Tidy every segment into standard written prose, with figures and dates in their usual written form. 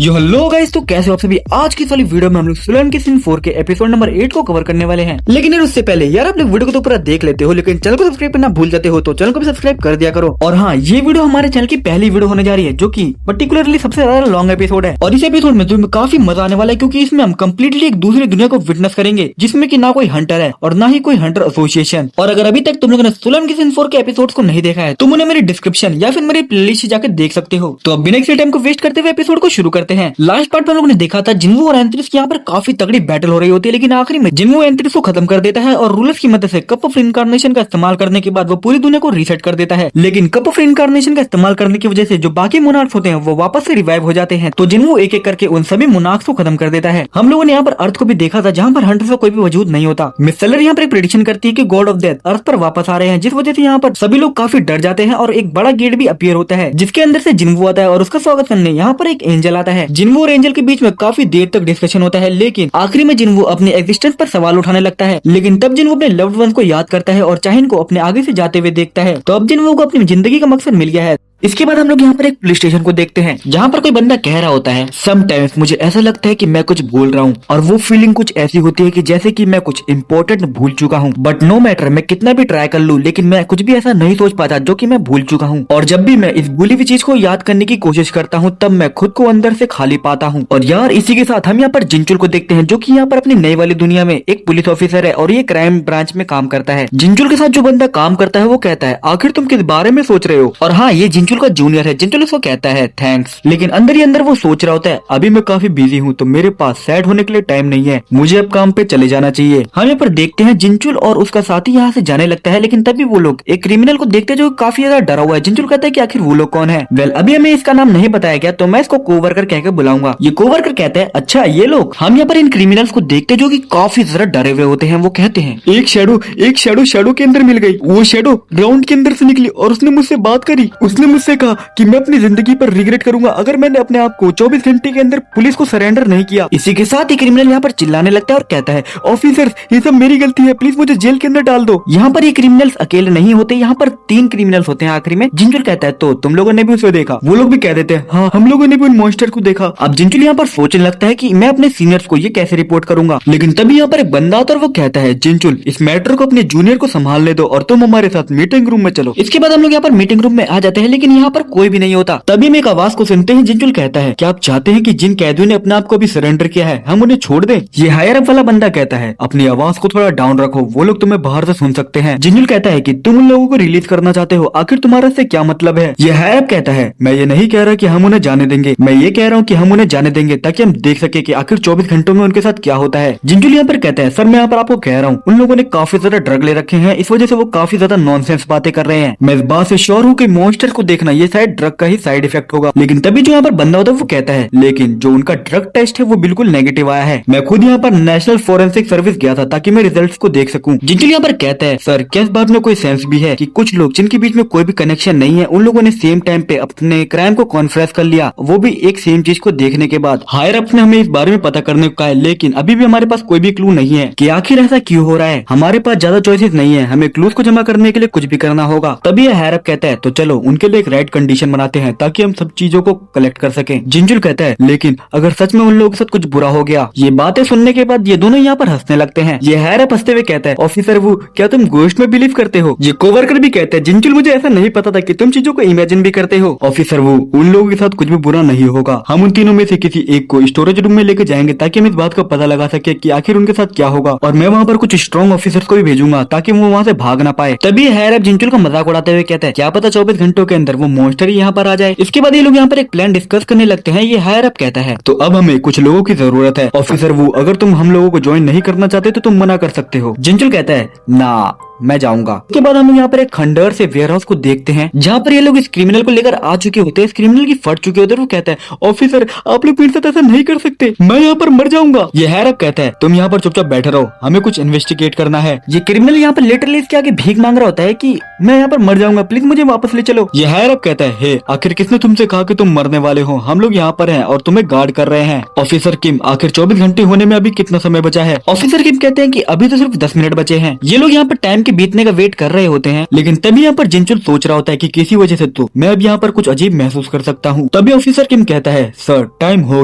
यो hello guys, तो कैसे हो आप सभी। आज की वाली वीडियो में हम लोग सुलन के सीन 4 के एपिसोड नंबर 8 को कवर करने वाले हैं। लेकिन यार उससे पहले यार आप लोग वीडियो को तो पूरा देख लेते हो, लेकिन चैनल को सब्सक्राइब करना भूल जाते हो, तो चैनल को भी सब्सक्राइब कर दिया करो। और हाँ, ये वीडियो हमारे चैनल की पहली वीडियो होने जा रही है, जो की पर्टिकुलरली सबसे ज्यादा लॉन्ग एपिसोड है। और इस एपिसोड में तुम्हें काफी मजा आने वाला है, क्योंकि इसमें हम कम्प्लीटली एक दूसरी दुनिया को विटनेस करेंगे, जिसमें की ना कोई हंटर है और ना ही कोई हंटर एसोसिएशन। और अगर अभी तक तुम लोगों ने सुलन के सीन 4 के एपिसोड को नहीं देखा है, तुम उन्हें मेरी डिस्क्रिप्शन या फिर मेरी प्लेलिस्ट जाकर देख सकते हो। तो अब बिना किसी टाइम को वेस्ट करते हुए एपिसोड को शुरू करते हैं। लास्ट पार्ट में हम लोगों ने देखा था जिन्वो और एंथ्रिस की यहाँ पर काफी तगड़ी बैटल हो रही होती है, लेकिन आखिरी में जिन्वो एंथ्रिस को खत्म कर देता है और रूलर्स की मदद से कप ऑफ इनकार्नेशन का इस्तेमाल करने के बाद वो पूरी दुनिया को रीसेट कर देता है। लेकिन कप ऑफ इनकार्नेशन का इस्तेमाल करने की वजह से जो बाकी मोनार्क्स होते हैं वो वापस से रिवाइव हो जाते हैं। तो जिन्वो एक एक करके उन सभी मोनार्क्स को खत्म कर देता है। हम लोगों ने यहाँ पर अर्थ को भी देखा था, जहाँ पर हंटर्स का कोई भी वजूद नहीं होता। मिस सेलर यहाँ पर एक प्रेडिक्शन करती है कि गॉड ऑफ डेथ अर्थ पर वापस आ रहे हैं, जिस वजह से यहाँ पर सभी लोग काफी डर जाते हैं और एक बड़ा गेट भी अपीयर होता है, जिसके अंदर से जिन्वो आता है और उसका स्वागत करने यहाँ पर एक एंजल आता है। जिन्वो और एंजल के बीच में काफी देर तक डिस्कशन होता है, लेकिन आखिरी में जिन्वो अपने एग्जिस्टेंस पर सवाल उठाने लगता है। लेकिन तब जिन्वो अपने लव्ड वंस को याद करता है और चाहिन को अपने आगे से जाते हुए देखता है। तो अब जिन्वो को अपनी जिंदगी का मकसद मिल गया है। इसके बाद हम लोग यहाँ पर एक पुलिस स्टेशन को देखते हैं, जहाँ पर कोई बंदा कह रहा होता है, समटाइम्स मुझे ऐसा लगता है कि मैं कुछ भूल रहा हूँ, और वो फीलिंग कुछ ऐसी होती है कि जैसे कि मैं कुछ इम्पोर्टेंट भूल चुका हूँ। बट नो मैटर, मैं कितना भी ट्राई कर लूँ, लेकिन मैं कुछ भी ऐसा नहीं सोच पाता जो कि मैं भूल चुका हूँ। और जब भी मैं इस भूली हुई चीज को याद करने की कोशिश करता हूँ, तब मैं खुद को अंदर से खाली पाता हूँ। और यार इसी के साथ हम यहाँ पर जिंचुल को देखते हैं, जो कि यहाँ पर अपनी नई वाली दुनिया में एक पुलिस ऑफिसर है और ये क्राइम ब्रांच में काम करता है। जिंचुल के साथ जो बंदा काम करता है वो कहता है, आखिर तुम किस बारे में सोच रहे हो। और हाँ, ये जिंचुल का जूनियर है। जिंचुल उसको कहता है थैंक्स, लेकिन अंदर ही अंदर वो सोच रहा होता है, अभी मैं काफी बिजी हूँ, तो मेरे पास सैड होने के लिए टाइम नहीं है, मुझे अब काम पे चले जाना चाहिए। हम यहाँ पर देखते हैं जिंचुल और उसका साथी यहाँ से जाने लगता है, लेकिन तभी वो लोग एक क्रिमिनल को देखते हैं जो काफी ज्यादा डरा हुआ है। जिंचुल कहता है कि आखिर वो लोग कौन है। वेल, अभी हमें इसका नाम नहीं बताया गया, तो मैं इसको कोवर्कर कहकर बुलाऊंगा। ये कोवर्कर कहते हैं, अच्छा ये लोग। हम यहाँ पर इन क्रिमिनल्स को देखते जो कि काफी ज्यादा डरे हुए होते हैं। वो कहते हैं, एक शैडो के अंदर मिल गई। वो शैडो ग्राउंड के अंदर से निकली और उसने मुझसे बात करी। उसने मुझसे कहा कि मैं अपनी जिंदगी पर रिग्रेट करूंगा अगर मैंने अपने आप को 24 घंटे के अंदर पुलिस को सरेंडर नहीं किया। इसी के साथ ही क्रिमिनल यहाँ पर चिल्लाने लगता है और कहता है, ऑफिसर्स ये सब मेरी गलती है, प्लीज मुझे जेल के अंदर डाल दो। यहाँ पर ये क्रिमिनल्स अकेले नहीं होते, यहाँ पर 3 क्रिमिनल्स होते हैं आखिरी में। जिंचुल कहता है, तो तुम लोगों ने भी उसे देखा। वो लोग भी कह देते हैं, हाँ हम लोगों ने भी उन मॉन्स्टर को देखा। अब जिंचुल यहाँ पर सोचने लगता है कि मैं अपने सीनियर्स को ये कैसे रिपोर्ट करूंगा। लेकिन तभी यहाँ पर एक बंदा आता है और वो कहता है, जिंचुल इस मैटर को अपने जूनियर को संभालने दो और तुम हमारे साथ मीटिंग रूम में चलो। इसके बाद हम लोग यहाँ पर मीटिंग रूम में आ जाते हैं, लेकिन यहाँ पर कोई भी नहीं होता। तभी में एक आवाज को सुनते हैं। जिंचुल कहता है, क्या आप चाहते हैं कि जिन कैदियों ने अपने आप को अभी सरेंडर किया है हम उन्हें छोड़ दें। ये हायर अप वाला बंदा कहता है, अपनी आवाज को थोड़ा डाउन रखो, वो लोग तुम्हें बाहर से सुन सकते हैं। जिंचुल कहता है कि तुम उन लोगों को रिलीज करना चाहते हो, आखिर तुम्हारा से क्या मतलब है। ये हायर अप कहता है, मैं ये नहीं कह रहा कि हम उन्हें जाने देंगे, मैं ये कह रहा हूँ कि हम उन्हें जाने देंगे ताकि हम देख सके कि आखिर 24 घंटों में उनके साथ क्या होता है। जिंचुल यहाँ पर कहता है, सर मैं यहाँ पर आपको कह रहा हूँ, उन लोगों ने काफी ज्यादा ड्रग ले रखे हैं, इस वजह से वो काफी ज्यादा नॉनसेंस बातें कर रहे हैं। मैं इस बात से श्योर हूँ कि मॉन्स्टर को देखना ये शायद ड्रग का ही साइड इफेक्ट होगा। लेकिन तभी जो यहाँ पर बंदा होता है वो कहता है, लेकिन जो उनका ड्रग टेस्ट है वो बिल्कुल नेगेटिव आया है। मैं खुद यहाँ पर नेशनल फोरेंसिक सर्विस गया था ताकि मैं रिजल्ट्स को देख सकूं। जिंचुल यहाँ पर कहता है, सर क्या इस बात में कोई सेंस भी है कि कुछ लोग जिनके बीच में कोई भी कनेक्शन नहीं है, उन लोगों ने सेम टाइम पे अपने क्राइम को कॉन्फ्रेस कर लिया, वो भी एक सेम चीज को देखने के बाद। हायर अप ने हमें इस बारे में पता करने को कहा है, लेकिन अभी भी हमारे पास कोई भी क्लू नहीं है कि आखिर ऐसा क्यों हो रहा है। हमारे पास ज्यादा चॉइसेस नहीं है, हमें क्लूज को जमा करने के लिए कुछ भी करना होगा। तभी हायर अप कहता है, तो चलो उनके लिए एक राइट कंडीशन बनाते हैं ताकि हम सब चीजों को कलेक्ट कर सके। जिंचुल कहता है, लेकिन अगर सच में उन लोगों के साथ कुछ बुरा हो गया। ये बातें सुनने के बाद ये दोनों यहाँ पर हंसने लगते हैं। ये हायर अप हंसते हुए कहता है, ऑफिसर वो क्या तुम गोश्त में बिलीव करते हो। ये कोवर्कर भी कहते हैं, जिंचुल मुझे ऐसा नहीं पता था कि तुम चीजों को इमेजिन भी करते हो। ऑफिसर वो उन लोगों के साथ कुछ भी बुरा नहीं होगा, हम उन तीनों में से किसी एक को स्टोरेज रूम में लेके जाएंगे ताकि हम इस बात का पता लगा सके कि आखिर उनके साथ क्या होगा। और मैं वहाँ पर कुछ स्ट्रॉन्ग ऑफिसर्स को भी भेजूंगा ताकि वो वहाँ से भाग ना पाए। तभी हायर अप जिंचुल का मजाक उड़ाते हुए कहता है, क्या पता 24 घंटों के अंदर वो मॉन्स्टर ही यहाँ पर आ जाए। इसके बाद ये लोग यहाँ पर एक प्लान डिस्कस करने लगते हैं। ये हायर अप कहता है, तो अब हमें कुछ लोगों की जरूरत है। ऑफिसर वो अगर तुम हम लोगों को ज्वाइन नहीं करना चाहते तो तुम मना कर सकते हो। जिंचुल कहता है, ना मैं जाऊंगा। उसके बाद हम यहाँ पर एक खंडर से वेयरहाउस को देखते हैं, जहाँ पर ये लोग इस क्रिमिनल को लेकर आ चुके होते हैं। इस क्रिमिनल की फट चुके होते हैं। वो कहता है, ऑफिसर आप लोग मेरे साथ ऐसा नहीं कर सकते, मैं यहाँ पर मर जाऊंगा। ये हायर अप कहता है, तुम यहाँ पर चुपचाप बैठे रहो, हमें कुछ इन्वेस्टिगेट करना है। ये क्रिमिनल यहाँ पर लिटरली इसके आगे भीख मांग रहा होता है कि मैं यहाँ पर मर जाऊंगा, प्लीज मुझे वापस ले चलो। ये हायर अप कहता है, हे आखिर किसने तुमसे कहा कि तुम मरने वाले हो, हम लोग यहाँ पर हैं और तुम्हें गार्ड कर रहे हैं। ऑफिसर किम आखिर 24 घंटे होने में अभी कितना समय बचा है। ऑफिसर किम कहते हैं कि अभी तो सिर्फ 10 मिनट बचे हैं। ये लोग यहाँ पर टाइम के बीतने का वेट कर रहे होते हैं। लेकिन तभी यहाँ पर जिनचुल सोच रहा होता है कि किसी वजह से तो मैं अब यहाँ पर कुछ अजीब महसूस कर सकता हूँ। तभी ऑफिसर किम कहता है सर टाइम हो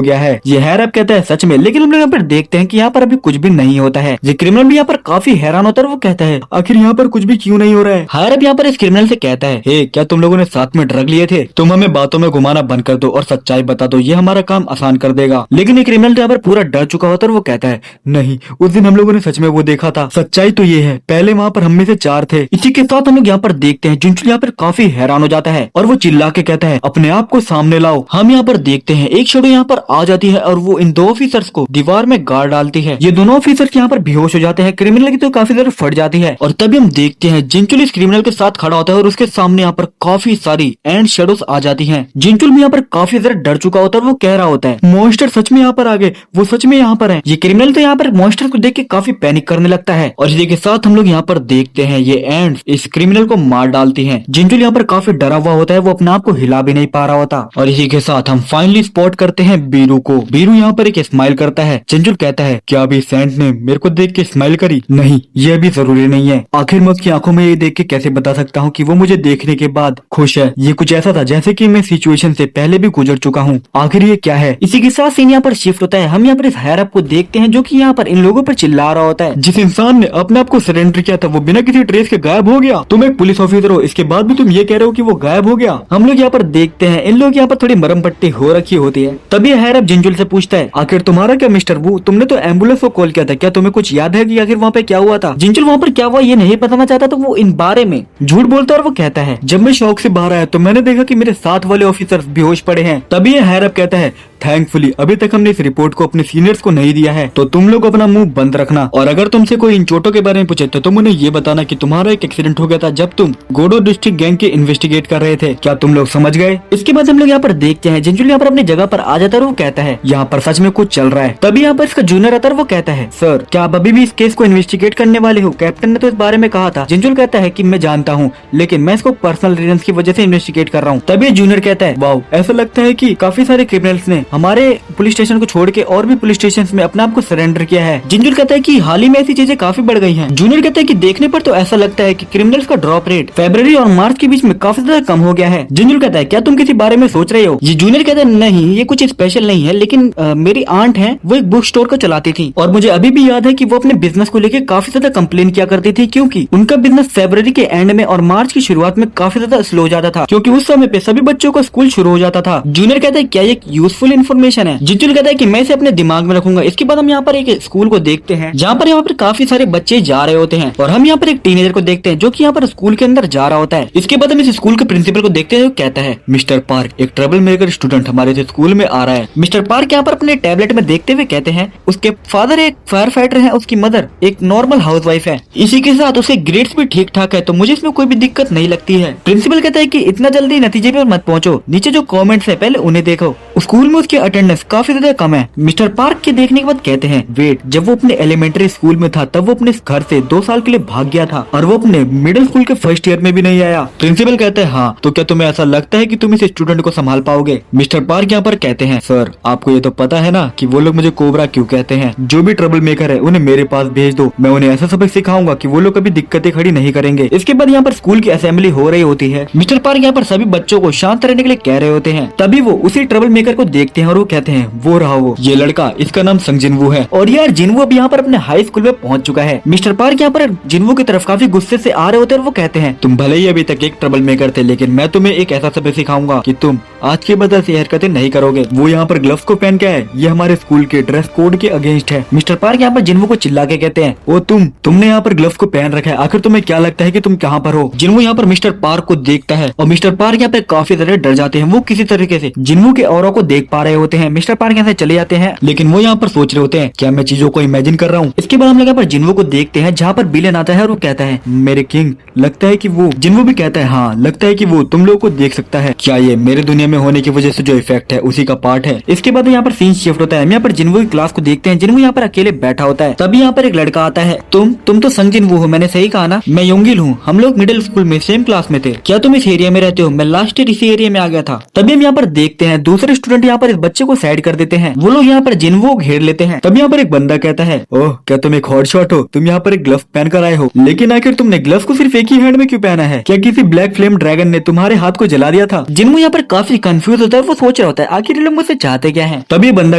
गया है। ये हैरब कहता है सच में, लेकिन हम लोग यहाँ पर देखते हैं कि यहाँ पर अभी कुछ भी नहीं होता है। ये क्रिमिनल भी यहाँ पर काफी हैरान होता है और वो कहता है आखिर यहाँ पर कुछ भी क्यों नहीं हो रहा है। हैरब यहाँ पर इस क्रिमिनल से कहता है हे क्या तुम लोगों ने साथ में ड्रग लिए थे? तुम हमें बातों में घुमाना बंद कर दो और सच्चाई बता दो, ये हमारा काम आसान कर देगा। लेकिन ये क्रिमिनल यहाँ पर पूरा डर चुका होता है और वो कहता है नहीं, उस दिन हम लोगों ने सच में वो देखा था। सच्चाई तो ये है पहले वहाँ पर हम में से 4 थे। इसी के साथ हम लोग यहाँ पर देखते हैं जिनचुल यहाँ पर काफी हैरान हो जाता है और वो चिल्ला के कहता है अपने आप को सामने लाओ। हम यहाँ पर देखते हैं एक शेडो यहाँ पर आ जाती है और वो इन 2 ऑफिसर्स को दीवार में गाड़ डालती है। ये दोनों ऑफिसर्स यहाँ पर बेहोश हो जाते हैं। क्रिमिनल की तो काफी देर फट जाती है और तभी हम देखते हैं जिनचुल इस क्रिमिनल के साथ खड़ा होता है और उसके सामने यहाँ पर काफी सारी एंड शेडोज आ जाती है। जिनचुल भी यहाँ पर काफी ज्यादा डर चुका होता है और वो कह रहा होता है मॉन्स्टर सच में यहाँ पर आ गए, वो सच में यहाँ पर है। ये क्रिमिनल तो यहाँ पर मॉन्स्टर को देख के काफी पैनिक करने लगता है और इसी के साथ हम लोग यहाँ पर देखते हैं ये एंड्स इस क्रिमिनल को मार डालती हैं। जिनचुल यहाँ पर काफी डरा हुआ होता है, वो अपने आप को हिला भी नहीं पा रहा होता। और इसी के साथ हम फाइनली स्पॉट करते हैं बीरू को। बीरू यहाँ पर एक स्माइल करता है। जिनचुल कहता है क्या अभी सैंड ने मेरे को देख के स्माइल करी? नहीं, ये भी जरूरी नहीं है। आखिर मैं उसकी आंखों में ये देख के कैसे बता सकता हूँ कि वो मुझे देखने के बाद खुश है? ये कुछ ऐसा था जैसे कि मैं सिचुएशन से पहले भी गुजर चुका हूँ। आखिर ये क्या है? इसी के साथ सीन यहाँ पर शिफ्ट होता है। हम यहाँ पर इस हैरब को देखते हैं जो कि यहाँ पर इन लोगों पर चिल्ला रहा होता है। जिस इंसान ने अपने आप को सरेंडर किया था वो बिना किसी ट्रेस के गायब हो गया। तुम एक पुलिस ऑफिसर हो, इसके बाद भी तुम ये कह रहे हो कि वो गायब हो गया। हम लोग यहाँ पर देखते हैं इन लोग यहाँ पर थोड़ी मरम पट्टी हो रखी होती है। तभी हैरब जिनचुल से पूछता है आखिर तुम्हारा क्या मिस्टर वू? तुमने तो एम्बुलेंस को कॉल किया था, क्या तुम्हें कुछ याद है कि आखिर वहाँ पे क्या हुआ था? जिनचुल वहाँ पर क्या हुआ ये नहीं बताना चाहता तो वो इन बारे में झूठ बोलता है और वो कहता है जब मैं शौक से बाहर आया तो मैंने देखा कि मेरे साथ वाले ऑफिसर्स बेहोश पड़े हैं। तभी हैरब कहता है थैंकफुली अभी तक हमने इस रिपोर्ट को अपने सीनियर्स को नहीं दिया है, तो तुम लोग अपना मुंह बंद रखना। और अगर तुमसे कोई इन चोटों के बारे में पूछे तो तुम उन्हें ये बताना कि तुम्हारा एक एक्सीडेंट हो गया था जब तुम गोडो डिस्ट्रिक्ट गैंग के इन्वेस्टिगेट कर रहे थे। क्या तुम लोग समझ गए? इसके बाद हम लोग यहाँ पर देखते हैं जिनचुल यहाँ पर अपनी जगह पर आ जाता है और वो कहता है यहाँ पर सच में कुछ चल रहा है। तभी यहाँ पर इसका जूनियर आता है, वो कहता है सर क्या आप अभी भी इस केस को इन्वेस्टिगेट करने वाले हो? कैप्टन ने तो इस बारे में कहा था। जिनचुल कहता है कि मैं जानता हूँ, लेकिन मैं इसको पर्सनल रीजन की वजह से इन्वेस्टिगेट कर रहा हूँ। तभी जूनियर कहता है वाओ, ऐसा लगता है कि काफी सारे क्रिमिनल्स ने हमारे पुलिस स्टेशन को छोड़ के और भी पुलिस स्टेशन में अपने आप को सरेंडर किया है। जिनचुल कहता है कि हाल ही में ऐसी चीजें काफी बढ़ गई हैं। जूनियर कहता है कि देखने पर तो ऐसा लगता है कि क्रिमिनल्स का ड्रॉप रेट फरवरी और मार्च के बीच में काफी ज्यादा कम हो गया है। जिनचुल कहता है क्या तुम किसी बारे में सोच रहे हो? ये जूनियर कहता है नहीं, ये कुछ स्पेशल नहीं है, लेकिन मेरी आंट है वो एक बुक स्टोर को चलाती थी और मुझे अभी भी याद है कि वो अपने बिजनेस को लेकर काफी ज्यादा कंप्लेन किया करती थी क्योंकि उनका बिजनेस फरवरी के एंड में और मार्च की शुरुआत में काफी ज्यादा स्लो हो जाता था क्योंकि उस समय पे सभी बच्चों का स्कूल शुरू हो जाता था। जूनियर कहता है क्या ये यूजफुल इन्फॉर्मेशन है? जिनचुल कहता है कि मैं इसे अपने दिमाग में रखूंगा। इसके बाद हम यहाँ पर एक स्कूल को देखते हैं जहाँ पर काफी सारे बच्चे जा रहे होते हैं और हम यहाँ पर एक टीनेजर को देखते हैं जो कि यहाँ पर स्कूल के अंदर जा रहा होता है। इसके बाद हम इस स्कूल के प्रिंसिपल को देखते हैं जो कहता है मिस्टर पार्क एक ट्रबल मेकर स्टूडेंट हमारे स्कूल में आ रहा है। मिस्टर पार्क यहाँ पर अपने टैबलेट में देखते हुए कहते हैं उसके फादर एक फायर फाइटर है, उसकी मदर एक नॉर्मल हाउसवाइफ है, इसी के साथ उसके ग्रेड्स भी ठीक ठाक है, तो मुझे इसमें कोई भी दिक्कत नहीं लगती है। प्रिंसिपल कहता है कि इतना जल्दी नतीजे पर मत पहुंचो, नीचे जो कमेंट्स है पहले उन्हें देखो। स्कूल में उसकी अटेंडेंस काफी ज्यादा कम है। मिस्टर पार्क के देखने के बाद कहते हैं वेट, जब वो अपने एलिमेंट्री स्कूल में था तब वो अपने घर से 2 साल के लिए भाग गया था और वो अपने मिडिल स्कूल के फर्स्ट ईयर में भी नहीं आया। प्रिंसिपल कहते हैं हाँ, तो क्या तुम्हें ऐसा लगता है कि तुम इस स्टूडेंट को संभाल पाओगे? मिस्टर पार्क यहाँ पर कहते हैं सर आपको ये तो पता है ना कि वो लोग मुझे कोबरा क्यों कहते हैं। जो भी ट्रबल मेकर है उन्हें मेरे पास भेज दो, मैं उन्हें ऐसा सबक सिखाऊंगा कि वो लोग कभी दिक्कतें खड़ी नहीं करेंगे। इसके बाद यहाँ पर स्कूल की असेंबली हो रही होती है। मिस्टर पार्क यहाँ पर सभी बच्चों को शांत रहने के लिए कह रहे होते हैं। तभी वो उसी ट्रबल मेकर को देखते हैं और वो कहते हैं वो रहा वो, ये लड़का, इसका नाम संग जिनवू है। और यार जिनवू अब यहाँ पर अपने हाई स्कूल में पहुंच चुका है। मिस्टर पार्क यहाँ पर जिनवू की तरफ काफी गुस्से से आ रहे होते हैं और वो कहते हैं तुम भले ही अभी तक एक ट्रबल मेकर थे, लेकिन मैं तुम्हें एक ऐसा सबक सिखाऊंगा कि तुम आज के बाद ऐसी हरकतें नहीं करोगे। वो यहाँ पर ग्लव्स को पहन के है, ये हमारे स्कूल के ड्रेस कोड के अगेंस्ट है। मिस्टर पार्क यहाँ पर जिनवू को चिल्ला के कहते हैं ओ तुमने यहाँ पर ग्लव्स को पहन रखा है, आखिर तुम्हें क्या लगता है कि तुम कहाँ पर हो? जिनवू यहाँ पर मिस्टर पार्क को देखता है और मिस्टर पार्क यहाँ पे काफी ज्यादा डर जाते हैं। वो किसी तरीके से जिनवू के औरों को देख पा रहे होते हैं। मिस्टर पार्क यहाँ से चले जाते हैं, लेकिन वो यहाँ पर सोच रहे होते हैं क्या मैं चीजों को इमेजिन कर रहा हूँ। इसके बाद हम लोग यहाँ पर जिनवू को देखते हैं जहाँ पर विलेन आता है और वो कहता है मेरे किंग, लगता है कि वो। जिनवू भी कहता है हाँ, लगता है कि वो तुम लोगों को देख सकता है। क्या ये मेरे दुनिया में होने की वजह से जो इफेक्ट है उसी का पार्ट है? इसके बाद यहाँ पर सीन शिफ्ट होता है। हम यहाँ पर जिनवू की क्लास को देखते हैं। जिनवू यहाँ पर अकेले बैठा होता है। तभी यहाँ पर एक लड़का आता है। तुम तो संग जिनवू हो, मैंने सही कहा ना? मैं योंगिल हूँ, हम लोग मिडिल स्कूल में सेम क्लास में थे। क्या तुम इस एरिया में रहते हो? मैं लास्ट ईयर इसी एरिया में आ गया था। तभी हम यहाँ पर देखते हैं दूसरे स्टूडेंट यहाँ पर इस बच्चे को साइड कर देते हैं। वो लोग यहाँ पर जिन्वो को घेर लेते हैं। तब यहाँ पर एक बंदा कहता है, ओह क्या तुम एक हॉट शॉट हो, तुम यहाँ पर एक ग्लव पहन कर आए हो, लेकिन आखिर तुमने ग्लव को सिर्फ एक ही हैंड में क्यों पहना है? क्या किसी ब्लैक फ्लेम ड्रैगन ने तुम्हारे हाथ को जला दिया था? जिन्वो यहाँ पर काफी कंफ्यूज होता है। वो सोच रहा होता है आखिर ये लोग मुझसे चाहते क्या है। तभी बंदा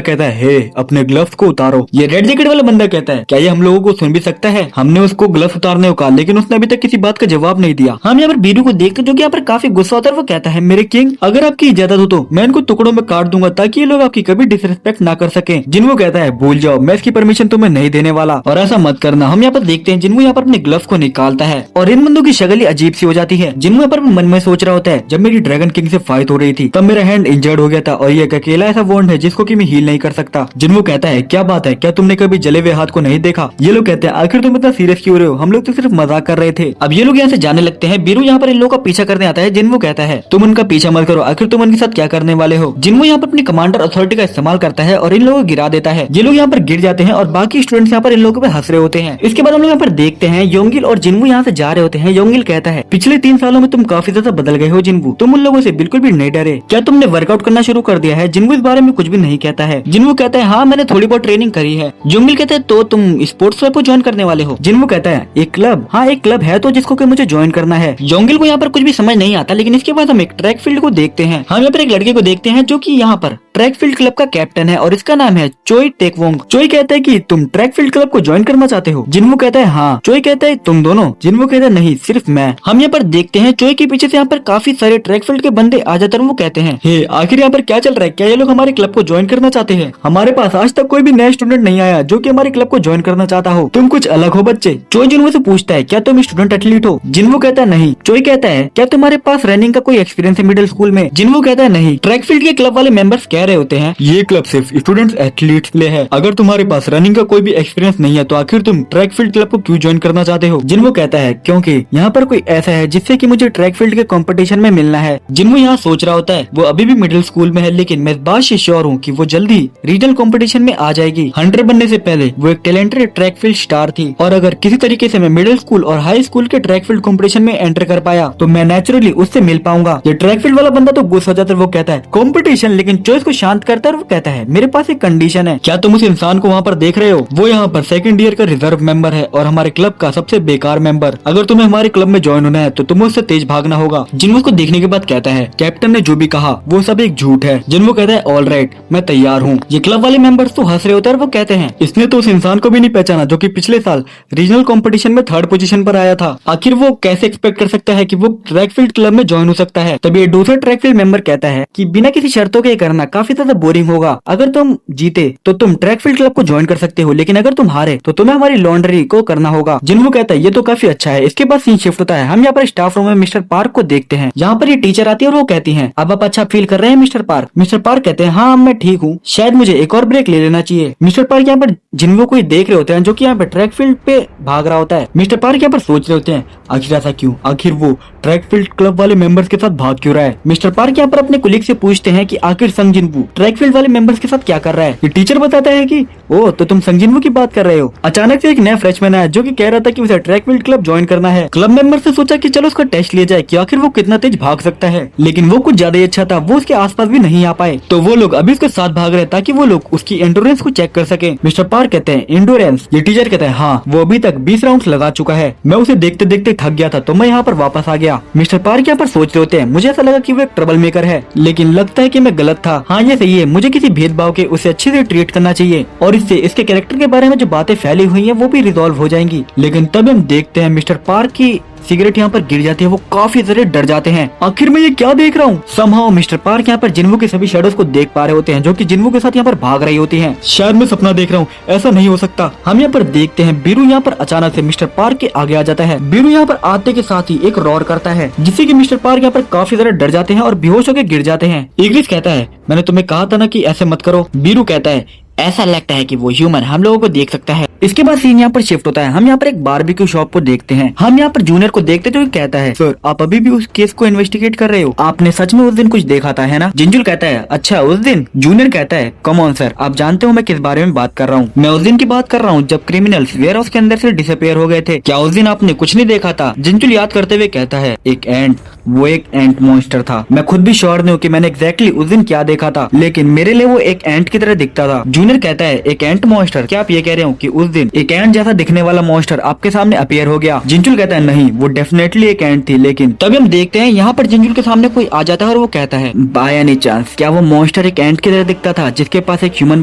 कहता है, हे अपने ग्लव्स को उतारो। ये रेड जैकेट वाला बंदा कहता है, क्या ये हम लोगों को सुन भी सकता है? हमने उसको ग्लव्स उतारने को कहा, लेकिन उसने अभी तक किसी बात का जवाब नहीं दिया। हम यहाँ पर बीरू को देखते जो कि यहाँ पर काफी गुस्सा होता है। वो कहता है, मेरे किंग अगर आपकी इजाजत हो तो मैं इनको टुकड़ों में काट दूंगा ताकि ये लोग आपकी कभी डिसरिस्पेक्ट ना कर सके। जिन्वो कहता है, भूल जाओ, मैं इसकी परमिशन तुम्हें नहीं देने वाला और ऐसा मत करना। हम यहाँ पर देखते हैं जिन्वो यहाँ पर अपने ग्लव्स को निकालता है और इन बंदों की शक्ल ही अजीब सी हो जाती है। जिन्वो यहाँ पर मन में सोच रहा होता है, जब मेरी ड्रैगन किंग से फाइट हो रही थी तब मेरा हैंड इंजर्ड हो गया था और ये एक अकेला ऐसा वॉन्ड है जिसको कि मैं हील नहीं कर सकता। जिन्वो कहता है, क्या बात है, क्या तुमने कभी जले हुए हाथ को नहीं देखा? ये लोग कहते हैं, आखिर तुम इतना सीरियस क्यों रहे हो? हम लोग तो सिर्फ मजाक कर रहे थे। अब ये लोग यहाँ से जाने लगते हैं। बीरू यहाँ पर इन लोगों का पीछा करने आता है। जिन्वो कहता है, तुम उनका पीछा मत करो, आखिर तुम उनके साथ क्या करने वाले हो? जिन्वो यहाँ पर अपनी कमांडर अथॉरिटी का इस्तेमाल करता है और इन लोगों को गिरा देता है। ये लोग यहाँ पर गिर जाते हैं और बाकी स्टूडेंट्स यहाँ पर इन लोगों पे हंस रहे होते हैं। इसके बाद हम लोग यहाँ पर देखते हैं योंगिल और जिन्वो यहाँ से जा रहे होते हैं। योंगिल कहता है, पिछले 3 सालों में तुम काफी ज्यादा बदल गए हो जिन्वो, तुम उन लोगों से बिल्कुल भी नहीं डरे। क्या तुमने वर्कआउट करना शुरू कर दिया है? जिन्वो इस बारे में कुछ भी नहीं कहता है। जिन्वो कहता है, हाँ मैंने थोड़ी बहुत ट्रेनिंग करी है। योंगिल कहता है, तो तुम स्पोर्ट्स क्लब को ज्वाइन करने वाले हो? जिन्वो कहता है, एक क्लब? हाँ एक क्लब है तो जिसको कि मुझे ज्वाइन करना है। योंगिल को यहाँ पर कुछ भी समझ नहीं आता। लेकिन इसके बाद हम एक ट्रैक फील्ड को देखते हैं। हम यहाँ पर एक लड़के को देखते हैं जो कि यहाँ पर ट्रैक फील्ड क्लब का कैप्टन है और इसका नाम है चोई टेकवोंग। चोई कहता है कि तुम ट्रैक फील्ड क्लब को ज्वाइन करना चाहते हो? जिन्वो कहता है, हाँ। चोई कहता है, तुम दोनों? जिन्वो कहता है, नहीं सिर्फ मैं। हम यहाँ पर देखते हैं चोई के पीछे से यहाँ पर काफी सारे ट्रैक फील्ड के बंदे आ जाते हैं। वो कहते हैं, हे आखिर यहाँ पर क्या चल रहा है? क्या ये लोग हमारे क्लब को ज्वाइन करना चाहते हैं? हमारे पास आज तक कोई भी नया स्टूडेंट नहीं आया जो कि हमारे क्लब को ज्वाइन करना चाहता हो। तुम कुछ अलग हो बच्चे। चोई जिन्वो से पूछता है, क्या तुम स्टूडेंट एथलीट हो? जिन्वो कहता है, नहीं। चोई कहता है, क्या तुम्हारे पास रनिंग का कोई एक्सपीरियंस है मिडिल स्कूल में? जिन्वो कहता है, नहीं। ट्रैक फील्ड के क्लब वाले मेंबर्स कह रहे होते हैं, ये क्लब सिर्फ स्टूडेंट्स एथलीट्स के लिए है। अगर तुम्हारे पास रनिंग का कोई भी एक्सपीरियंस नहीं है तो आखिर तुम ट्रैक फील्ड क्लब को क्यों ज्वाइन करना चाहते हो? जिन्वो कहता है, क्योंकि यहाँ पर कोई ऐसा है जिससे कि मुझे ट्रैक फील्ड के कंपटीशन में मिलना है। जिन्वो यहाँ सोच रहा होता है, वो अभी भी मिडिल स्कूल में है, लेकिन मैं इस बात से श्योर हूँ कि वो जल्दी रीजनल कंपटीशन में आ जाएगी। हंटर बनने से पहले वो एक टैलेंटेड ट्रैक फील्ड स्टार थी और अगर किसी तरीके से मैं मिडिल स्कूल और हाई स्कूल के ट्रैक फील्ड कंपटीशन में एंटर कर पाया तो मैं नेचुरली उससे मिल पाऊंगा। ये ट्रैक फील्ड वाला बंदा तो गुस्सा हो जाता है। वो कहता है, कंपटीशन? लेकिन चॉइस को शांत करता है और वो कहता है, मेरे पास एक कंडीशन है। क्या तुम उस इंसान को वहाँ पर देख रहे हो? वो यहाँ पर सेकंड ईयर का रिजर्व मेंबर है और हमारे क्लब का सबसे बेकार मेंबर। अगर तुम्हें हमारे क्लब में ज्वाइन होना है तो तुम्हें उससे तेज भागना होगा। जिन्वो उसको देखने के बाद कहता है, कैप्टन ने जो भी कहा वो सब एक झूठ है। जिन्वो कहता है, ऑल राइट, मैं तैयार हूँ। ये क्लब वाले मेंबर्स तो हंस रहे होते हैं और वो कहते हैं, इसने तो उस इंसान को भी नहीं पहचाना जो कि पिछले साल रीजनल कंपटीशन में 3rd पोजीशन पर आया था। आखिर वो कैसे एक्सपेक्ट कर सकता है कि वो ट्रैक फील्ड क्लब में ज्वाइन हो सकता है? तभी दूसरा ट्रैक फील्ड मेंबर कहता है कि बिना किसी शर्तों के करना काफी ज्यादा बोरिंग होगा। अगर तुम जीते तो तुम ट्रैक फील्ड क्लब को ज्वाइन कर सकते हो, लेकिन अगर तुम हारे तो तुम्हें हमारी लॉन्ड्री को करना होगा। जिन्वो कहता है, ये तो काफी अच्छा है। इसके बाद सीन शिफ्ट होता है। हम यहाँ पर स्टाफ रूम में मिस्टर पार्क को देखते हैं। यहाँ पर ये टीचर आती है और वो कहती है, अब आप अच्छा फील कर रहे हैं मिस्टर पार्क? मिस्टर पार्क कहते हैं, हाँ मैं ठीक हूँ, शायद मुझे एक और ब्रेक ले लेना चाहिए। मिस्टर पार्क यहाँ पर जिन्वो को देख रहे होते हैं जो कि यहाँ पर ट्रैक फील्ड पे भाग रहा होता है। मिस्टर पार्क यहाँ पर सोच रहे होते हैं, आखिर ऐसा क्यों? आखिर वो ट्रैक फील्ड क्लब वाले मेंबर्स के साथ भाग क्यों रहा है? मिस्टर पार्क यहाँ पर अपने कुलीग से पूछते हैं कि आखिर संग जिन्वो ट्रैक फील्ड वाले मेंबर्स के साथ क्या कर रहा है? ये टीचर बताता है कि ओ तो तुम संग जिन्वो की बात कर रहे हो। अचानक से एक नया फ्रेशमैन आया जो कि कह रहा था कि उसे ट्रैक फील्ड क्लब ज्वाइन करना है। क्लब मेंबर से सोचा कि चलो उसका टेस्ट लिया जाए कि आखिर वो कितना तेज भाग सकता है, लेकिन वो कुछ ज्यादा ही अच्छा था। वो उसके आसपास भी नहीं आ पाए तो वो लोग अभी उसके साथ भाग रहे ताकि वो लोग उसकी एंडोरेंस को चेक कर सके। मिस्टर पार्क कहते हैं, एंडोरेंस? ये टीचर कहता है, हाँ वो अभी तक 20 राउंड लगा चुका है। मैं उसे देखते देखते थक गया था तो मैं यहाँ पर वापस आ गया। मिस्टर पार्क यहाँ पर सोच रहे होते हैं, मुझे ऐसा लगा कि वो एक ट्रबल मेकर है, लेकिन लगता है कि मैं गलत था। हाँ ये सही है, मुझे किसी भेदभाव के उसे अच्छे से ट्रीट करना चाहिए और इससे इसके कैरेक्टर के बारे में जो बातें फैली हुई हैं वो भी रिजॉल्व हो जाएंगी। लेकिन तब हम देखते हैं मिस्टर पार्क की सिगरेट यहाँ पर गिर जाती है। वो काफी ज्यादा डर जाते हैं, आखिर मैं ये क्या देख रहा हूँ। समहाउ मिस्टर पार्क यहाँ पर जिन्वो के सभी शैडोज को देख पा रहे होते हैं जो कि जिन्वो के साथ यहाँ पर भाग रही होती हैं। शायद मैं सपना देख रहा हूँ, ऐसा नहीं हो सकता। हम यहाँ पर देखते हैं बीरू यहाँ पर अचानक से मिस्टर पार्क के आगे आ जाता है। बीरू यहाँ पर आते के साथ ही एक रॉर करता है जिससे कि मिस्टर पार्क यहाँ पर काफी ज्यादा डर जाते हैं और बेहोश होकर गिर जाते हैं। इग्रिस कहता है, मैंने तुम्हें कहा था ना कि ऐसे मत करो। बीरू कहता है, ऐसा लगता है कि वो ह्यूमन हम लोगों को देख सकता है। इसके बाद सीन यहाँ पर शिफ्ट होता है। हम यहाँ पर एक बारबेक्यू शॉप को देखते हैं। हम यहाँ पर जूनियर को देखते जो कहता है, सर आप अभी भी उस केस को इन्वेस्टिगेट कर रहे हो, आपने सच में उस दिन कुछ देखा था है ना? जिंजुल कहता है, अच्छा उस दिन? जूनियर कहता है, कम ऑन सर, आप जानते हो मैं किस बारे में बात कर रहा हूँ? मैं उस दिन की बात कर रहा हूँ जब क्रिमिनल्स वेयर हाउस के अंदर से डिसअपियर हो गए थे। क्या उस दिन आपने कुछ नहीं देखा था? जिंजुल याद करते हुए कहता है, एक एंट, वो एक एंट मॉन्स्टर था। मैं खुद भी श्योर नहीं हूँ कि मैंने एग्जैक्टली उस दिन क्या देखा था, लेकिन मेरे लिए वो एक एंट की तरह दिखता था। जूनियर कहता है, एक एंट मॉन्स्टर? क्या आप ये कह रहे हो कि उस दिन एक एंट जैसा दिखने वाला मॉन्स्टर आपके सामने अपीयर हो गया? जिंजुल कहता है, नहीं वो डेफिनेटली एक एंट थी, लेकिन तभी हम देखते हैं यहाँ पर जिंजुल के सामने कोई आ जाता है और वो कहता है, बाय एनी चांस क्या वो मॉन्स्टर एक एंट की तरह दिखता था जिसके पास एक ह्यूमन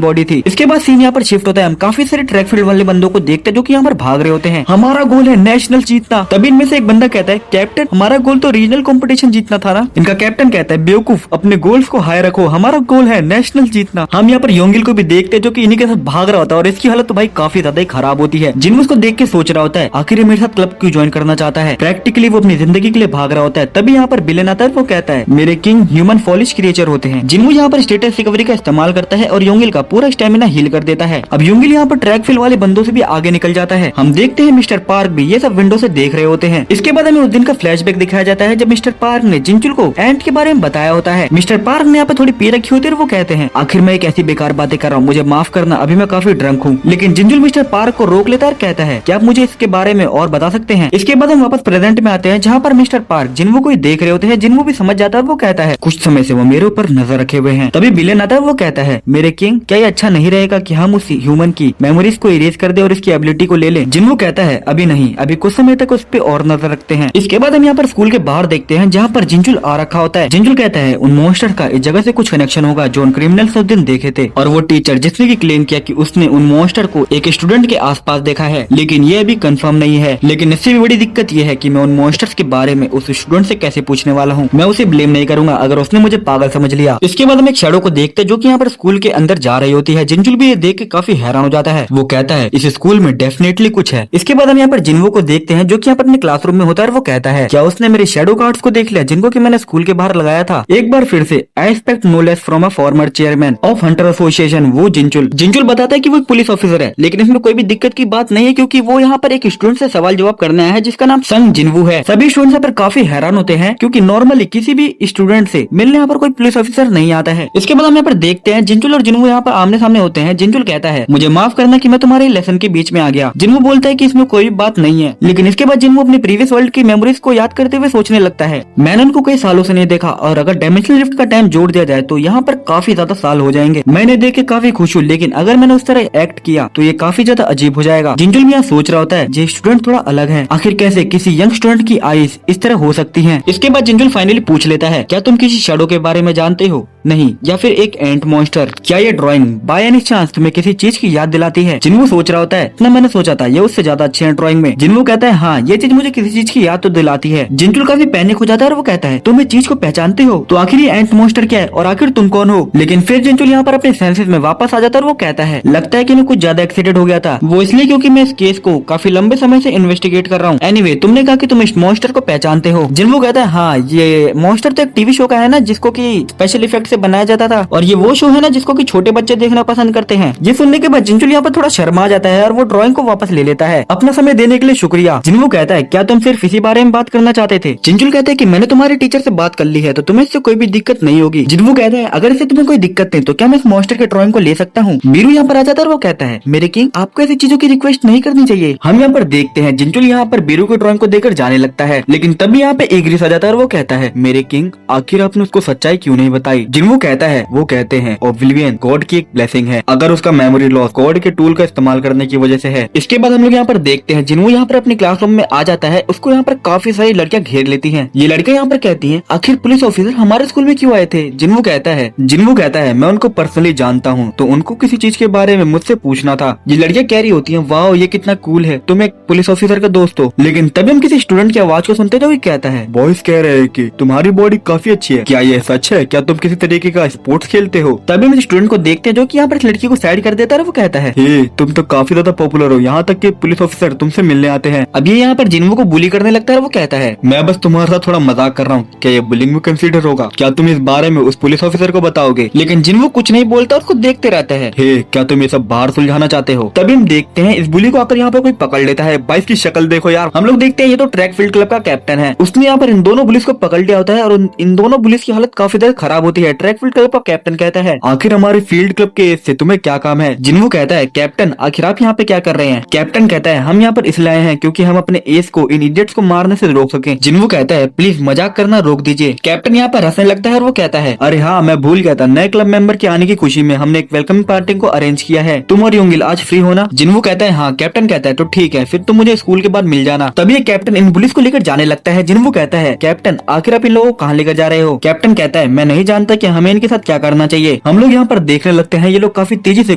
बॉडी थी? इसके बाद सीन यहाँ पर शिफ्ट होता है। हम काफी सारे ट्रैक फील्ड वाले बंदों को देखते हैं जो कि यहाँ पर भाग रहे होते हैं। हमारा गोल है नेशनल जीतना। तभी इनमें से एक बंदा कहता है, कैप्टन हमारा गोल तो रीजनल कंपटीशन जीतना था ना? इनका कैप्टन कहता है, बेवकूफ, अपने गोल्स को हाई रखो, हमारा गोल है नेशनल जीतना। हम यहाँ पर योंगिल को भी देखते हैं जो कि इन्हीं के साथ भाग रहा होता है और इसकी हालत तो भाई काफी ज्यादा ही खराब होती है। जिन उसको देख के सोच रहा होता है, आखिर मेरे साथ क्लब क्यों ज्वाइन करना चाहता है? प्रैक्टिकली वो अपनी जिंदगी के लिए भाग रहा होता है। तभी यहाँ पर विलेन आता है, वो कहता है, मेरे किंग ह्यूमन फॉलिश क्रिएचर होते हैं। जिन्हों यहाँ पर स्टेटस रिकवरी का इस्तेमाल करता है और योंगिल का पूरा स्टेमिना हील कर देता है। अब योंगिल यहाँ पर ट्रैक फील्ड वाले बंदों से भी आगे निकल जाता है। हम देखते हैं मिस्टर पार्क भी ये सब विंडो से देख रहे होते हैं। इसके बाद हमें उस दिन का फ्लैशबैक दिखाया जाता है जब मिस्टर पार्क ने जिंजुल को एंट के बारे में बताया होता है। मिस्टर पार्क ने यहाँ पे थोड़ी पी रखी होती है और वो कहते हैं, आखिर मैं एक ऐसी बेकार बातें कर रहा हूँ, मुझे माफ करना, अभी मैं काफी ड्रंक हूँ। लेकिन जिंजुल मिस्टर पार्क को रोक लेता है और कहता है, क्या आप मुझे इसके बारे में और बता सकते हैं? इसके बाद हम वापस प्रेजेंट में आते हैं जहाँ पर मिस्टर पार्क जिन्हों को देख रहे होते हैं। जिन्हों भी समझ जाता है, वो कहता है, कुछ समय से वो मेरे ऊपर नजर रखे हुए हैं। तभी विलेन आता है, वो कहता है, मेरे किंग क्या ये अच्छा नहीं रहेगा कि हम उस ह्यूमन की मेमोरीज को इरेज कर दे और इसकी एबिलिटी को ले लें? जिन्हों कहता है, अभी नहीं, अभी कुछ समय तक उस पे और नजर रखते हैं। इसके बाद हम यहाँ पर स्कूल के बाहर देखते हैं जहाँ पर जिंजुल आ रखा होता है। जिंजुल कहता है, उन मॉन्स्टर का इस जगह से कुछ कनेक्शन होगा जो उन क्रिमिनल्स उस दिन देखे थे। और वो टीचर जिसने की क्लेम किया कि उसने उन मॉन्स्टर को एक स्टूडेंट के आसपास देखा है, लेकिन ये अभी कंफर्म नहीं है। लेकिन इससे भी बड़ी दिक्कत ये है कि मैं उन मॉन्स्टर्स के बारे में उस स्टूडेंट से कैसे पूछने वाला हूँ? मैं उसे ब्लेम नहीं करूंगा अगर उसने मुझे पागल समझ लिया। इसके बाद हम एक शैडो को देखते हैं जो कि यहाँ पर स्कूल के अंदर जा रही होती है। जिंजुल भी ये देख के काफी हैरान हो जाता है। वो कहता है, इस स्कूल में डेफिनेटली कुछ है। इसके बाद हम यहाँ पर जिन्वो को देखते हैं जो कि यहाँ पर अपने क्लासरूम में होता है। वो कहता है, क्या उसने मेरे शैडो कार्ड्स को देख लिया जिनको कि मैंने स्कूल के बाहर लगाया था? एक बार फिर से, I expect no less from a former chairman of Hunter association, वो जिंजुल बताता है कि वो एक पुलिस ऑफिसर है, लेकिन इसमें कोई भी दिक्कत की बात नहीं है क्योंकि वो यहाँ पर एक स्टूडेंट से सवाल जवाब करने आया है जिसका नाम संग जिन्वू है। सभी स्टूडेंट्स यहाँ पर काफी हैरान होते हैं क्योंकि नॉर्मली किसी भी स्टूडेंट से मिलने यहाँ पर कोई पुलिस ऑफिसर नहीं आता है। इसके बाद हम यहाँ पर देखते हैं जिंजुल और जिन्वू यहाँ पर आमने सामने होते हैं। जिंजुल कहता है, मुझे माफ करना कि मैं तुम्हारे लेसन के बीच में आ गया। जिन्वू बोलता है कि इसमें कोई बात नहीं है, लेकिन इसके बाद जिन्वू अपने प्रीवियस वर्ल्ड की मेमोरीज को याद करते हुए सोचने लगता है, मैंने उनको कई सालों से नहीं देखा और अगर डायमेंशनल लिफ्ट का टाइम जोड़ दिया जाए तो यहाँ पर काफी ज्यादा साल हो जाएंगे। मैंने देख के काफी खुश हूँ, लेकिन अगर मैंने उस तरह एक्ट किया तो ये काफी ज्यादा अजीब हो जाएगा। जिंजुल भी यहाँ सोच रहा होता है, ये स्टूडेंट थोड़ा अलग है, आखिर कैसे किसी यंग स्टूडेंट की आईज इस तरह हो सकती हैं? इसके बाद जिंजुल फाइनली पूछ लेता है, क्या तुम किसी शैडो के बारे में जानते हो? नहीं, या फिर एक एंट मॉन्स्टर? क्या ये ड्राइंग बाय एनी चांस तुम्हें किसी चीज की याद दिलाती है? जिन्वू सोच रहा होता है, इतना मैंने सोचा था ये उससे ज्यादा अच्छे हैं ड्राइंग में। जिन्वू कहता है, हाँ ये चीज मुझे किसी चीज की याद तो दिलाती है। जिंजुल काफी पैनिक हो जाता है और वो कहता है, तुम इस चीज को पहचानते हो? तो आखिर ये एंट मॉन्स्टर क्या है और आखिर तुम कौन हो? लेकिन फिर जिंजुल यहाँ पर अपने सेंसेस में वापस आ जाता है और वो कहता है, लगता है कि मैं कुछ ज्यादा एक्साइटेड हो गया था, वो इसलिए क्योंकि मैं इस केस को काफी लंबे समय से इन्वेस्टिगेट कर रहा हूँ। एनीवे, तुमने कहा कि तुम इस मॉन्स्टर को पहचानते हो। जिन्वू कहता है, हाँ ये मॉन्स्टर तो एक टीवी शो का है ना जिसको की स्पेशल इफेक्ट से बनाया जाता था, और ये वो शो है ना जिसको कि छोटे बच्चे देखना पसंद करते हैं। ये सुनने के बाद जिंजुल यहाँ पर थोड़ा शर्मा जाता है और वो ड्राइंग को वापस ले लेता है। अपना समय देने के लिए शुक्रिया। जिन्वू कहता है, क्या तुम सिर्फ इसी बारे में बात करना चाहते थे? जिंजुल कहते हैं कि मैंने तुम्हारे टीचर से बात कर ली है तो तुम्हें इससे कोई भी दिक्कत नहीं होगी। जिन्वू कहता है, अगर इससे तुम्हें कोई दिक्कत नहीं तो क्या मैं इस मॉन्स्टर के ड्राइंग को ले सकता हूँ? मीरू यहाँ पर आ जाता है और वो कहता है, मेरे किंग आपको ऐसी चीजों की रिक्वेस्ट नहीं करनी चाहिए। हम यहाँ पर देखते हैं जिंजुल यहाँ पर बीरू की ड्राइंग को देकर जाने लगता है, लेकिन तभी यहाँ पे एग्रिस आ जाता है और वो कहता है, मेरे किंग आखिर आपने उसको सच्चाई क्यों नहीं बताई? जिन्वू कहता है, वो कहते हैं ओब्लिवियन गॉड की एक ब्लेसिंग है, अगर उसका मेमोरी लॉस गॉड के टूल का इस्तेमाल करने की वजह से है। इसके बाद हम लोग यहाँ पर देखते हैं जिन्वू यहाँ पर अपनी क्लासरूम में आ जाता है। उसको यहाँ पर काफी सारी लड़कियां घेर लेती हैं। ये लड़कियां यहाँ पर कहती हैं, आखिर पुलिस ऑफिसर हमारे स्कूल में क्यों आए थे? जिन्वू कहता है मैं उनको पर्सनली जानता हूँ तो उनको किसी चीज के बारे में मुझसे पूछना था। ये लड़कियां कह रही होती हैं, वाओ ये कितना कूल है, तुम एक पुलिस ऑफिसर का दोस्त हो। लेकिन तभी हम किसी स्टूडेंट की आवाज को सुनते हैं जो कहता है, बॉयज कह रहे हैं कि तुम्हारी बॉडी काफी अच्छी है, क्या ये सच है? क्या तुम किसी तरीके का स्पोर्ट्स खेलते हो? तभी हम स्टूडेंट को देखते हैं जो कि यहाँ पर इस लड़की को साइड कर देता है। वो कहता है, हे तुम तो काफी ज्यादा पॉपुलर हो, यहाँ तक कि पुलिस ऑफिसर तुमसे मिलने आते हैं। अब ये यहाँ पर जिन्वू को बुली करने लगता है। वो कहता है, मैं बस तुम्हारे साथ थोड़ा मजाक कर रहा हूँ, क्या ये बुलिंग में कंसीडर होगा? क्या तुम इस बारे में उस पुलिस ऑफिसर को बताओगे? लेकिन जिन्वू कुछ नहीं बोलता, उसको देखते रहता कहता है, हे क्या तुम ये सब बाहर सुलझाना चाहते हो? तभी हम देखते हैं इस बुली को आकर यहाँ पर कोई पकड़ लेता है। भाई इसकी शक्ल देखो यार। हम लोग देखते हैं ये तो ट्रैक फील्ड क्लब का कैप्टन है। उसने यहाँ पर इन दोनों पुलिस को पकड़ लिया होता है और इन दोनों पुलिस की हालत काफी ज्यादा खराब होती है। ट्रैक फील्ड क्लब का कैप्टन कहता है, आखिर हमारे फील्ड क्लब के एज से तुम्हें क्या काम है? जिन्वू कहता है, कैप्टन आखिर आप यहाँ पे क्या कर रहे हैं? कैप्टन कहता है, हम यहाँ पर इसलिए आए हैं क्योंकि हम अपने एज को इन इडियट्स को मारने से रोक सके। जिन्वू कहता है, प्लीज मजाक करना रोक दीजिए। कैप्टन यहाँ पर हंसने लगता है और वो कहता है, अरे हाँ मैं भूल गया था, नए क्लब मेंबर के आने की खुशी में हमने एक वेलकम पार्टी को अरेंज किया है। तुम और योंगिल आज फ्री हो ना? जिन्वू कहता है, हाँ। कैप्टन कहता है, तो ठीक है, फिर तुम मुझे स्कूल के बाद मिल जाना। तभी ये कैप्टन इन पुलिस को लेकर जाने लगता है। जिन्वू कहता है, कैप्टन आखिर आप इन लोगों को कहाँ लेकर जा रहे हो? कैप्टन कहता है, मैं नहीं जानता कि हमें इनके साथ क्या करना चाहिए। हम लोग यहाँ पर देखने लगते हैं ये लोग काफी तेजी से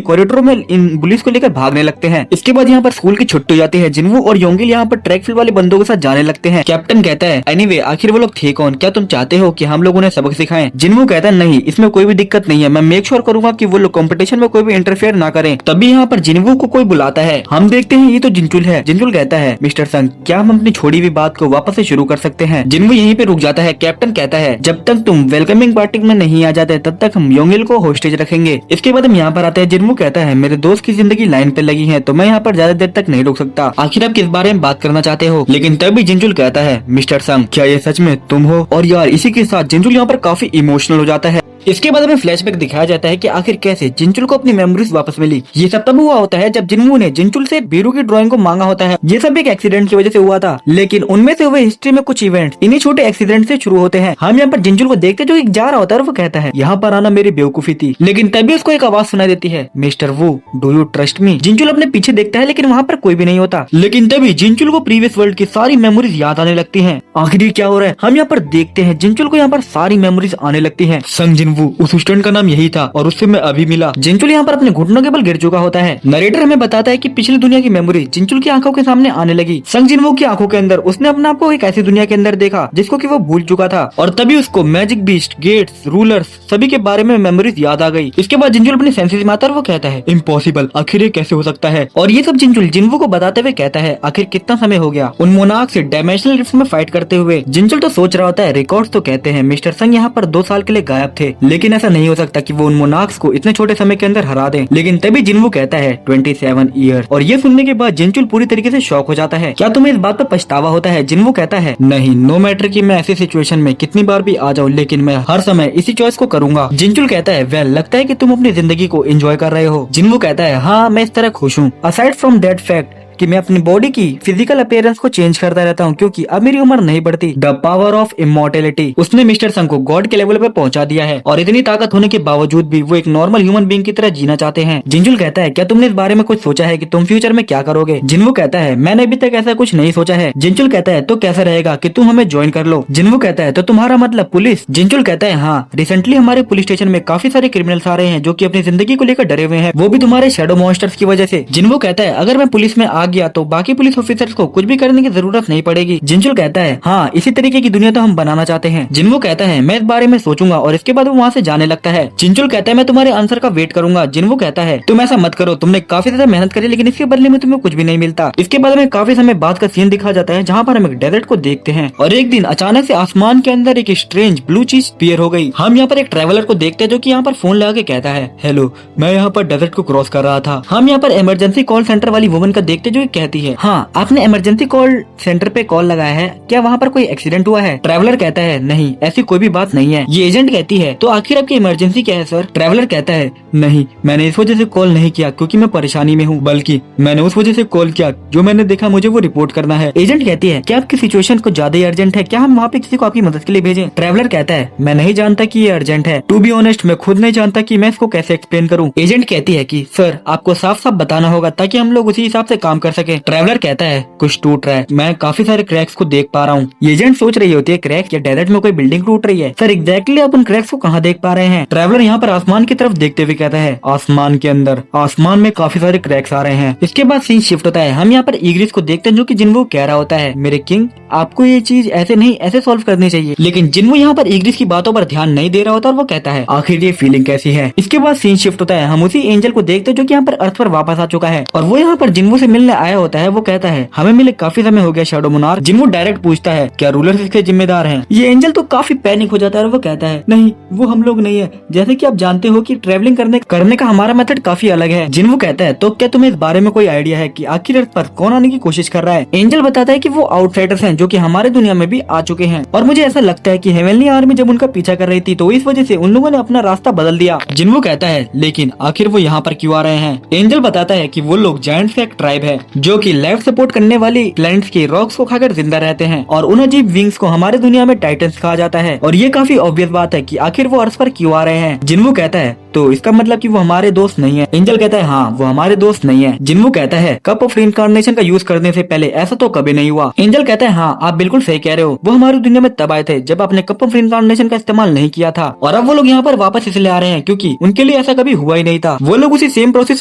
कॉरिडोर में इन पुलिस को लेकर भागने लगते हैं। इसके बाद यहाँ पर स्कूल की छुट्टी हो जाती है। जिन्वू और योंगिल यहाँ पर ट्रैक फील्ड वाले बंदों के साथ जाने लगते हैं। कैप्टन कहता है, एनीवे आखिर वो लोग थे कौन? क्या तुम चाहते हो कि हम लोग उन्हें सबक सिखाएं? जिन्वू कहता है, नहीं इसमें कोई भी दिक्कत नहीं है, मैं मेक श्योर करूंगा कि वो लोग कंपटीशन में कोई भी इंटरफेयर ना करें। तभी यहाँ पर जिन्वू को कोई बुलाता है। हम देखते हैं ये तो जिंचुल है। जिंचुल कहता है, मिस्टर संग क्या हम अपनी छोड़ी हुई बात को वापस से शुरू कर सकते हैं? जिन्वू यहीं पे रुक जाता है। कैप्टन कहता है, जब तक तुम वेलकमिंग पार्टी में नहीं आ जाते तब तक हम योंगिल को होस्टेज रखेंगे। इसके बाद हम यहाँ पर आते हैं। जिन्वू कहता है, मेरे दोस्त की जिंदगी लाइन पे लगी है तो मैं यहाँ पर ज्यादा देर तक नहीं रुक सकता। आखिर आप किस बारे में बात करना चाहते हो? लेकिन तभी जिंचुल कहता है, मिस्टर संग क्या ये सच में तुम हो? और यार इसी के साथ जिंचुल यहाँ पर काफी इमोशनल हो जाता है। इसके बाद हमें फ्लैशबैक दिखाया जाता है कि आखिर कैसे जिंचुल को अपनी मेमोरीज वापस मिली। ये सब तब हुआ होता है जब जिन्वू ने जिंचुल से बीरू की ड्राइंग को मांगा होता है। ये सब एक एक्सीडेंट की वजह से हुआ था, लेकिन उनमें से हुए हिस्ट्री में कुछ इवेंट्स इन्हीं छोटे एक्सीडेंट से शुरू होते हैं। हम यहाँ पर जिंचुल को देखते जो जा रहा होता है और वो कहता है, यहाँ पर आना मेरी बेवकूफी थी। लेकिन तभी उसको एक आवाज सुनाई देती है, mister Wu do you trust me? Jinchul अपने पीछे देखता है लेकिन वहाँ पर कोई भी नहीं होता। लेकिन तभी जिंचुल को प्रीवियस वर्ल्ड की सारी मेमोरीज याद आने लगती है। आखिर क्या हो रहा है? हम यहाँ पर देखते हैं जिंचुल को यहाँ पर सारी मेमोरीज आने लगती है। संग जिन्वू उस स्टूडेंट नाम यही था और उससे मैं अभी मिला। जिंचुल यहाँ पर अपने घुटनों के बल गिर चुका होता है। नरेटर हमें बताता है कि पिछली दुनिया की मेमोरी जिंचुल की आंखों के सामने आने लगी। संग जिन्वू की आंखों के अंदर उसने अपने आप को एक ऐसी दुनिया के अंदर देखा जिसको कि वो भूल चुका था और तभी उसको मैजिक बीस्ट, गेट्स, रूलर्स सभी के बारे में मेमोरीज याद आ गई। इसके बाद जिंचुल अपनी सेंसेस में आता है और वो कहता है, इम्पॉसिबल, आखिर ये कैसे हो सकता है? और ये सब जिंचुल जिन्वू को बताते हुए कहता है, आखिर कितना समय हो गया उन मोनार्क से डायमेंशनल रिफ्ट में फाइट करते हुए। जिंचुल तो सोच रहा होता है, रिकॉर्ड्स तो कहते हैं मिस्टर संग यहाँ पर 2 साल के लिए गायब थे, लेकिन ऐसा नहीं हो सकता कि वो उन मोनार्क्स को इतने छोटे समय के अंदर हरा दें। लेकिन तभी जिन्वू कहता है 27 ईयर। और ये सुनने के बाद जिंचुल पूरी तरीके से शॉक हो जाता है। क्या तुम्हें इस बात पर पछतावा होता है? जिन्वू कहता है, नहीं, नो मैटर कि मैं ऐसी सिचुएशन में कितनी बार भी आ जाऊं, लेकिन मैं हर समय इसी चॉइस को करूंगा। जिंचुल कहता है, वेल लगता है कि तुम अपनी जिंदगी को एंजॉय कर रहे हो। जिन्वू कहता है, हाँ मैं इस तरह खुश हूँ, असाइड फ्रॉम दैट फैक्ट कि मैं अपनी बॉडी की फिजिकल अपीयरेंस को चेंज करता रहता हूँ क्योंकि अब मेरी उम्र नहीं बढ़ती। The power of immortality. उसने मिस्टर संग को गॉड के लेवल पे पहुंचा दिया है और इतनी ताकत होने के बावजूद भी वो एक नॉर्मल ह्यूमन बीइंग की तरह जीना चाहते हैं। जिंचुल कहता है, क्या तुमने इस बारे में कुछ सोचा है कि तुम फ्यूचर में क्या करोगे? जिन्वू कहता है, मैंने अभी तक ऐसा कुछ नहीं सोचा है। जिंचुल कहता है, तो कैसा रहेगा कि तुम हमें ज्वाइन कर लो? जिन्वू कहता है, तो तुम्हारा मतलब पुलिस? जिंचुल कहता है, हाँ, रिसेंटली हमारे पुलिस स्टेशन में काफी सारे क्रिमिनल्स आ रहे हैं जो की अपनी जिंदगी को लेकर डरे हुए हैं, वो भी तुम्हारे शैडो मॉन्स्टर्स की वजह से। जिन्वू कहता है, अगर मैं पुलिस में आ गया तो बाकी पुलिस ऑफिसर्स को कुछ भी करने की जरूरत नहीं पड़ेगी। जिंचुल कहता है, हाँ, इसी तरीके की दुनिया तो हम बनाना चाहते हैं। जिन्वू कहता है, मैं इस बारे में सोचूंगा और इसके बाद वो वहाँ से जाने लगता है। जिंचुल कहता है, मैं तुम्हारे आंसर का वेट करूंगा। जिन्वू कहता है, तुम ऐसा मत करो, तुमने काफी ज्यादा मेहनत करी लेकिन इसके बदले में तुम्हें कुछ भी नहीं मिलता। इसके बाद हमें काफी समय बाद का सीन दिखा जाता है जहाँ पर हम एक डेजर्ट को देखते हैं और एक दिन अचानक से आसमान के अंदर एक स्ट्रेंज ब्लू चीज अपीयर हो गई। हम यहाँ पर एक ट्रैवलर को देखते हैं जो कि यहाँ पर फोन लगा के कहता है, हेलो, मैं यहाँ पर डेजर्ट को क्रॉस कर रहा था। हम यहाँ पर इमरजेंसी कॉल सेंटर वाली वुमन का देखते जो कहती है, हाँ, आपने इमरजेंसी कॉल सेंटर पे कॉल लगाया है, क्या वहाँ पर कोई एक्सीडेंट हुआ है? ट्रैवलर कहता है, नहीं, ऐसी कोई भी बात नहीं है। ये एजेंट कहती है, तो आखिर आपकी इमरजेंसी क्या है सर? ट्रैवलर कहता है, नहीं, मैंने इस वजह से कॉल नहीं किया क्योंकि मैं परेशानी में हूँ, बल्कि मैंने उस वजह से कॉल किया जो मैंने देखा मुझे वो रिपोर्ट करना है। एजेंट कहती है, क्या आपकी सिचुएशन को ज्यादा ही अर्जेंट है? क्या हम वहाँ पे किसी को आपकी मदद के लिए भेजें? ट्रैवलर कहता है, मैं नहीं जानता कि ये अर्जेंट है। टू बी ऑनेस्ट, मैं खुद नहीं जानता कि मैं इसको कैसे एक्सप्लेन करूँ। एजेंट कहती है कि सर, आपको साफ साफ बताना होगा ताकि हम लोग उसी हिसाब से काम कर सके। ट्रैवलर कहता है, कुछ टूट रहा है, मैं काफी सारे क्रैक्स को देख पा रहा हूँ। एजेंट सोच रही होती है, क्रैक्स या डेजर्ट में कोई बिल्डिंग टूट रही है? सर, एग्जैक्टली आप उन क्रैक्स को कहाँ देख पा रहे हैं? ट्रैवलर यहाँ पर आसमान की तरफ देखते हुए कहता है, आसमान के अंदर, आसमान में काफी सारे क्रैक्स आ रहे हैं। इसके बाद सीन शिफ्ट होता है। हम यहाँ पर ईग्रिस को देखते हैं जो कि जिन्वू कह रहा होता है, मेरे किंग, आपको ये चीज ऐसे नहीं ऐसे सॉल्व करनी चाहिए। लेकिन जिन्वू यहाँ पर ईग्रिस की बातों पर ध्यान नहीं दे रहा होता और वो कहता है, आखिर ये फीलिंग कैसी है? इसके बाद सीन शिफ्ट होता है। हम उसी एंजल को देखते हैं जो कि यहाँ पर अर्थ पर वापस आ चुका है और वो यहाँ पर जिन्वू से मिलने मिलने आया होता है वो कहता है हमें मिले काफी समय हो गया शैडो मोनार्क। जिन्वो डायरेक्ट पूछता है क्या रूलर्स इसके जिम्मेदार हैं? ये एंजल तो काफी पैनिक हो जाता है और वो कहता है नहीं, वो हम लोग नहीं है। जैसे कि आप जानते हो कि ट्रैवलिंग करने का हमारा मेथड काफी अलग है। जिन्वो कहता है तो क्या तुम्हें इस बारे में कोई आइडिया है कि आखिर अर्थ पर कौन आने की कोशिश कर रहा है? एंजल बताता है कि वो आउटसाइडर्स हैं जो कि हमारे दुनिया में भी आ चुके हैं और मुझे ऐसा लगता है कि हेवनली आर्मी जब उनका पीछा कर रही थी तो इस वजह से उन लोगों ने अपना रास्ता बदल दिया। जिन्वो कहता है लेकिन आखिर वो यहाँ पर क्यों आ रहे हैं? एंजल बताता है कि वो लोग जायंट्स का एक ट्राइब है जो कि लाइफ सपोर्ट करने वाली प्लैनेट्स के रॉक्स को खाकर जिंदा रहते हैं और उन अजीब विंग्स को हमारे दुनिया में टाइटन्स कहा जाता है। और ये काफी ऑब्वियस बात है कि आखिर वो अर्थ पर क्यों आ रहे हैं। जिन्वो कहता है तो इसका मतलब कि वो हमारे दोस्त नहीं है। एंजल कहता है हाँ, वो हमारे दोस्त नहीं है। जिन्वो कहता है कप ऑफ रिइंकार्नेशन का यूज करने से पहले ऐसा तो कभी नहीं हुआ। एंजल कहता है हाँ, आप बिल्कुल सही कह रहे हो। वो हमारी दुनिया में तब आए थे जब आपने कप ऑफ रिइंकार्नेशन का इस्तेमाल नहीं किया था और अब वो लोग यहाँ पर वापस इसलिए आ रहे हैं क्योंकि उनके लिए ऐसा कभी हुआ ही नहीं था। वो लोग उसी सेम प्रोसेस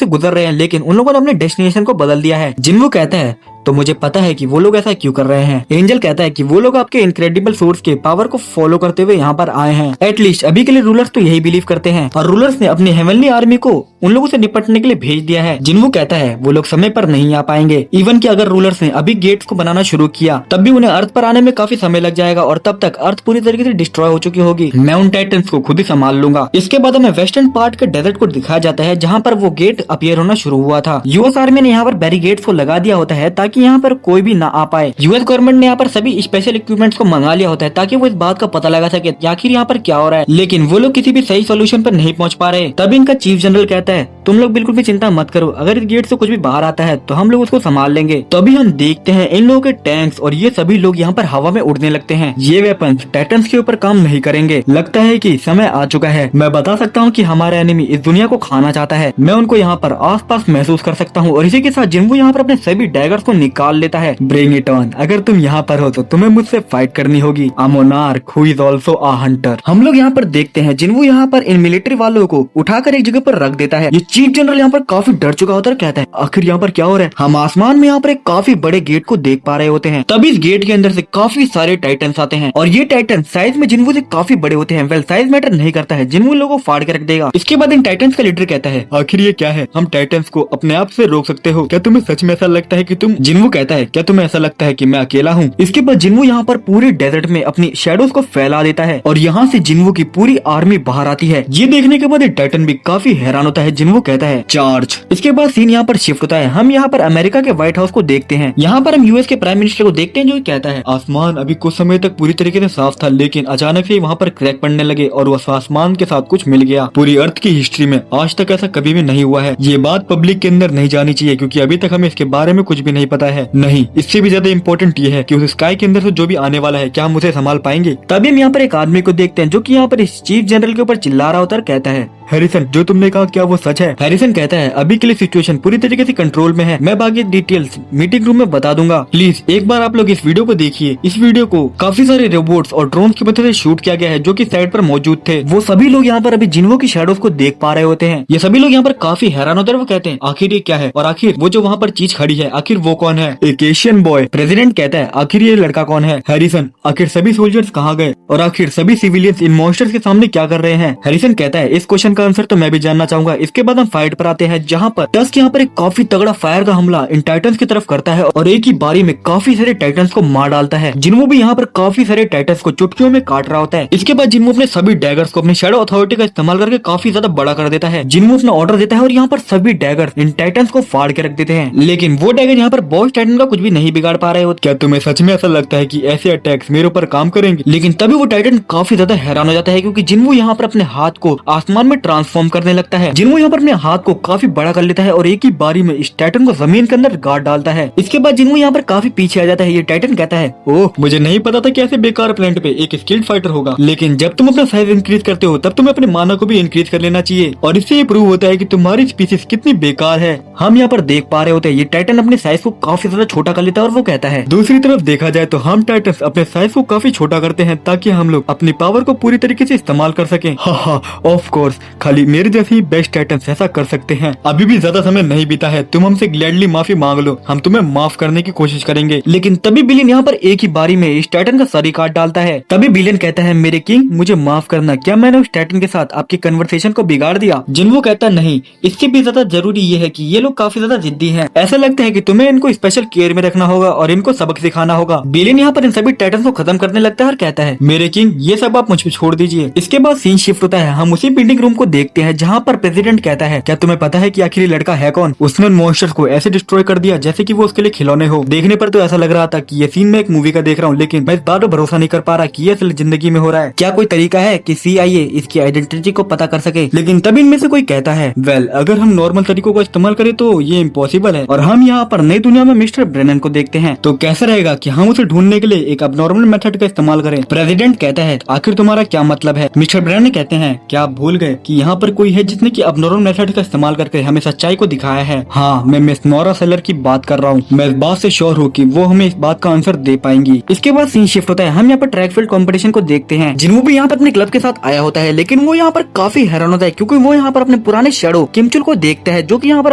से गुजर रहे हैं लेकिन उन लोगों ने अपने डेस्टिनेशन को बदल दिया है। जिन्वो कहता है तो मुझे पता है कि वो लोग ऐसा क्यों कर रहे हैं। एंजल कहता है कि वो लोग आपके इनक्रेडिबल सोर्स के पावर को फॉलो करते हुए यहाँ पर आए हैं। एटलीस्ट अभी के लिए रूलर्स तो यही बिलीव करते हैं और रूलर्स ने अपनी हेवनली आर्मी को उन लोगों से निपटने के लिए भेज दिया है। जिन्वो कहता है वो लोग समय पर नहीं आ पाएंगे। इवन कि अगर रूलर्स ने अभी गेट्स को बनाना शुरू किया तब भी उन्हें अर्थ पर आने में काफी समय लग जाएगा और तब तक अर्थ पूरी तरीके से डिस्ट्रॉय हो चुकी होगी। मैं उन टाइटन्स को खुद ही संभाल लूंगा। इसके बाद हमें वेस्टर्न पार्ट के डेजर्ट को दिखाया जाता है जहाँ पर वो गेट अपीयर होना शुरू हुआ था। यूएस आर्मी ने यहाँ पर बैरिकेड्स को लगा दिया होता है ताकि यहाँ पर कोई ना आ पाए। यूएस गवर्नमेंट ने यहाँ पर सभी स्पेशल इक्विपमेंट्स को मंगा लिया होता है ताकि वो इस बात का पता लगा सके कि आखिर यहाँ पर क्या हो रहा है, लेकिन वो लोग किसी भी सही सोल्यूशन पर नहीं पहुँच पा रहे। तभी इनका चीफ जनरल कहता है तुम लोग बिल्कुल भी चिंता मत करो, अगर इस गेट से कुछ भी बाहर आता है तो हम लोग उसको संभाल लेंगे। तभी हम देखते हैं इन लोगों के टैंक्स और ये सभी लोग यहाँ पर हवा में उड़ने लगते हैं। ये वेपन्स टाइटन्स के ऊपर काम नहीं करेंगे। लगता है कि समय आ चुका है। मैं बता सकता हूँ कि हमारा एनिमी इस दुनिया को खाना चाहता है। मैं उनको यहाँ पर आसपास महसूस कर सकता हूँ और इसी के साथ जिन्वो यहाँ पर अपने सभी डैगर्स को निकाल लेता है। Bring it on. अगर तुम यहाँ पर हो तो तुम्हें मुझसे फाइट करनी होगी। अ monarch who is also a Hunter. हम लोग यहाँ पर देखते हैं जिन्वो यहाँ पर इन मिलिट्री वालों को उठाकर एक जगह पर रख देता है। ये चीफ जनरल यहाँ पर काफी डर चुका होता है, कहता है आखिर यहाँ पर क्या हो रहा है। हम आसमान में यहाँ पर एक काफी बड़े गेट को देख पा रहे होते हैं। तभी इस गेट के अंदर से काफी सारे टाइटन्स आते हैं और ये टाइटन साइज में जिन्वो से काफी बड़े होते हैं। वेल साइज मैटर नहीं करता है, जिन्वो लोगों को फाड़ के रख देगा। इसके बाद इन टाइटन्स का लीडर कहता है आखिर ये क्या है, हम टाइटन्स को अपने आप से रोक सकते हो क्या? तुम्हें सच में ऐसा लगता है कि तुम? जिन्वो कहता है क्या तुम्हें ऐसा लगता है कि मैं अकेला हूँ? इसके बाद जिन्वो यहाँ पर पूरे डेजर्ट में अपनी शैडोज को फैला देता है और यहाँ से जिन्वो की पूरी आर्मी बाहर आती है। ये देखने के बाद टाइटन भी काफी हैरान होता है। जिन्वो कहता है चार्ज। इसके बाद सीन यहाँ पर शिफ्ट होता है। हम यहाँ पर अमेरिका के व्हाइट हाउस को देखते हैं। यहाँ पर हम यूएस के प्राइम मिनिस्टर को देखते हैं जो कहता है आसमान अभी कुछ समय तक पूरी तरीके से साफ था लेकिन अचानक से वहाँ पर क्रैक पड़ने लगे और उस आसमान के साथ कुछ मिल गया। पूरी अर्थ की हिस्ट्री में आज तक ऐसा कभी भी नहीं हुआ है। ये बात पब्लिक के अंदर नहीं जानी चाहिए क्योंकि अभी तक हमें इसके बारे में कुछ भी नहीं पता है। नहीं, इससे भी ज्यादा इम्पोर्टेंट ये है कि उस स्काई के अंदर से जो भी आने वाला है क्या हम उसे संभाल पाएंगे। तभी हम यहाँ पर एक आदमी को देखते हैं जो कि यहाँ पर इस चीफ जनरल के ऊपर चिल्ला रहा होता है, कहता है हैरिसन जो तुमने कहा क्या वो सच है? हैरिसन कहता है अभी के लिए सिचुएशन पूरी तरीके से कंट्रोल में है, मैं बाकी डिटेल्स मीटिंग रूम में बता दूंगा। प्लीज एक बार आप लोग इस वीडियो को देखिए। इस वीडियो को काफी सारे रोबोट्स और ड्रोन की मदद से शूट किया गया है जो कि साइड पर मौजूद थे। वो सभी लोग यहाँ पर अभी जिन्वो की शैडोज को देख पा रहे होते हैं। ये सभी लोग यहाँ पर काफी हैरान होते हैं। वो कहते हैं आखिर ये क्या है और आखिर वो जो वहाँ पर चीज खड़ी है आखिर वो कौन है? एक एशियन बॉय। प्रेसिडेंट कहता है आखिर ये लड़का कौन है? हैरिसन आखिर सभी सोल्जर्स कहाँ गए और आखिर सभी सिविलियंस इन मॉन्स्टर्स के सामने क्या कर रहे हैं? हैरिसन कहता है इस क्वेश्चन का आंसर तो मैं भी जानना चाहूंगा। इसके बाद हम फाइट पर आते हैं जहाँ पर टस्क यहाँ पर एक काफी तगड़ा फायर का हमला इन टाइटन्स की तरफ करता है और एक ही बारी में काफी सारे टाइटन्स को मार डालता है। जिन्वो भी यहाँ पर काफी सारे टाइटन्स को चुटकियों में काट रहा होता है। इसके बाद जिन्वो अपने सभी डैगर्स को अपनी शैडो अथॉरिटी का इस्तेमाल करके काफी ज्यादा बड़ा कर देता है। जिन्वो अपना ऑर्डर देता है और यहाँ पर सभी डैगर्स इन टाइटन्स को फाड़ के रख देते हैं, लेकिन वो डैगर यहाँ पर बॉस टाइटन का कुछ भी नहीं बिगाड़ पा रहे हो। क्या तुम्हें सच में ऐसा लगता है कि ऐसे अटैक्स मेरे ऊपर काम करेंगे? लेकिन तभी वो टाइटन काफी ज्यादा हैरान हो जाता है क्योंकि जिन्वो यहाँ पर अपने हाथ को आसमान में ट्रांसफॉर्म करने लगता है। जिन्वो यहाँ पर अपने हाथ को काफी बड़ा कर लेता है और एक ही बारी में इस टाइटन को जमीन के अंदर गाड़ डालता है। इसके बाद जिन्वो यहाँ पर काफी पीछे आ जाता है। ये टाइटन कहता है ओह मुझे नहीं पता था कि ऐसे बेकार प्लेनेट पे एक स्किल्ड फाइटर होगा, लेकिन जब तुम अपना साइज इंक्रीज करते हो तब तुम्हें अपने माना को भी इंक्रीज कर लेना चाहिए और इससे ये प्रूव होता है कि तुम्हारी स्पीसीज कितनी बेकार है। हम यहाँ पर देख पा रहे होते हैं ये टाइटन अपने साइज को काफी ज्यादा छोटा कर लेता है और वो कहता है दूसरी तरफ देखा जाए तो हम टाइटन्स अपने साइज को काफी छोटा करते हैं ताकि हम लोग अपनी पावर को पूरी तरीके से इस्तेमाल कर सकें। हाँ ऑफ कोर्स खाली मेरे जैसे ही बेस्ट टाइटन्स ऐसा ऐसा कर सकते हैं। अभी भी ज्यादा समय नहीं बीता है, तुम हमसे ग्लैडली माफी मांग लो, हम तुम्हें माफ करने की कोशिश करेंगे। लेकिन तभी बिलियन यहाँ पर एक ही बारी में इस टाइटन का सर ही काट डालता है। तभी बिलियन कहता है, मेरे किंग मुझे माफ करना, क्या मैंने उस टाइटन के साथ आपकी कन्वर्सेशन को बिगाड़ दिया? जिन्वो कहता नहीं, इससे भी ज्यादा जरूरी ये है कि ये लोग काफी ज्यादा जिद्दी हैं। ऐसा लगता है कि तुम्हें इनको स्पेशल केयर में रखना होगा और इनको सबक सिखाना होगा। बिलियन यहाँ पर इन सभी टाइटन को खत्म करने लगता है और कहता है, मेरे किंग ये सब आप मुझ पे छोड़ दीजिए। इसके बाद सीन शिफ्ट होता है, हम उसी मीटिंग रूम को देखते हैं जहाँ पर प्रेसिडेंट कहता है, क्या तुम्हें पता है कि आखिर ये लड़का है कौन? उसने उन मॉन्स्टर्स को ऐसे डिस्ट्रॉय कर दिया जैसे कि वो उसके लिए खिलौने हो। देखने पर तो ऐसा लग रहा था कि ये सीन मैं एक मूवी का देख रहा हूँ, लेकिन मैं इस बात पर भरोसा नहीं कर पा रहा कि ये असल जिंदगी में हो रहा है। क्या कोई तरीका है कि CIA इसकी आइडेंटिटी को पता कर सके? लेकिन तभी इनमें से कोई कहता है, वेल अगर हम नॉर्मल तरीकों का इस्तेमाल करें तो ये इम्पॉसिबल है। और हम यहाँ पर नई दुनिया में मिस्टर ब्रेनन को देखते हैं, तो कैसा रहेगा कि हम उसे ढूंढने के लिए एक अबनॉर्मल मेथड का इस्तेमाल करें? प्रेसिडेंट कहता है, आखिर तुम्हारा क्या मतलब है? मिस्टर ब्रेनन कहते हैं, क्या आप भूल गए कि यहाँ पर कोई है जिसने की अबनॉर्मल मेथड का इस्तेमाल करके हमें सच्चाई को दिखाया है? हाँ, मैं मिस नोरा सेलर की बात कर रहा हूँ। मैं इस बात से श्योर हूँ कि वो हमें इस बात का आंसर दे पाएंगी। इसके बाद सीन शिफ्ट होता है, हम यहाँ पर ट्रैक फील्ड कॉम्पिटिशन को देखते हैं। जिन्वो भी यहाँ पर अपने क्लब के साथ आया होता है, लेकिन वो यहाँ पर काफी हैरान होता है क्योंकि वो यहाँ पर अपने पुराने शैडो किमचुल को देखता है, जो कि यहाँ पर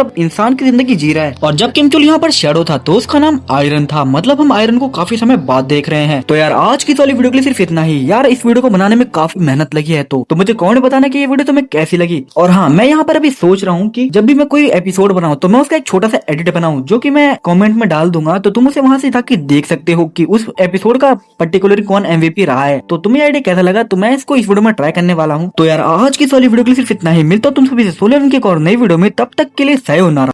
अब इंसान की जिंदगी जी रहा है। और जब किमचुल यहाँ पर शैडो था तो उसका नाम आयरन था, मतलब हम आयरन को काफी समय बाद देख रहे हैं। तो यार आज की वाली वीडियो के लिए सिर्फ इतना ही। यार इस वीडियो को बनाने में काफी मेहनत लगी है, तो मुझे कमेंट बताना कि ये वीडियो तुम्हें कैसी लगी। और हाँ, मैं यहाँ पर अभी सोच रहा हूँ कि जब भी मैं कोई एपिसोड बनाऊं तो मैं उसका एक छोटा सा एडिट बनाऊं, जो कि मैं कमेंट में डाल दूंगा, तो तुम उसे वहां से जाके देख सकते हो कि उस एपिसोड का पर्टिकुलर कौन MVP रहा है। तो तुम्हें आइडिया कैसा लगा? तो मैं इसको इस वीडियो में ट्राई करने वाला हूँ। तो यार आज की वाली वीडियो के लिए सिर्फ इतना ही। मिलता हूं तुम सभी से सोलन की एक और नई वीडियो में, तब तक के लिए सायोनारा।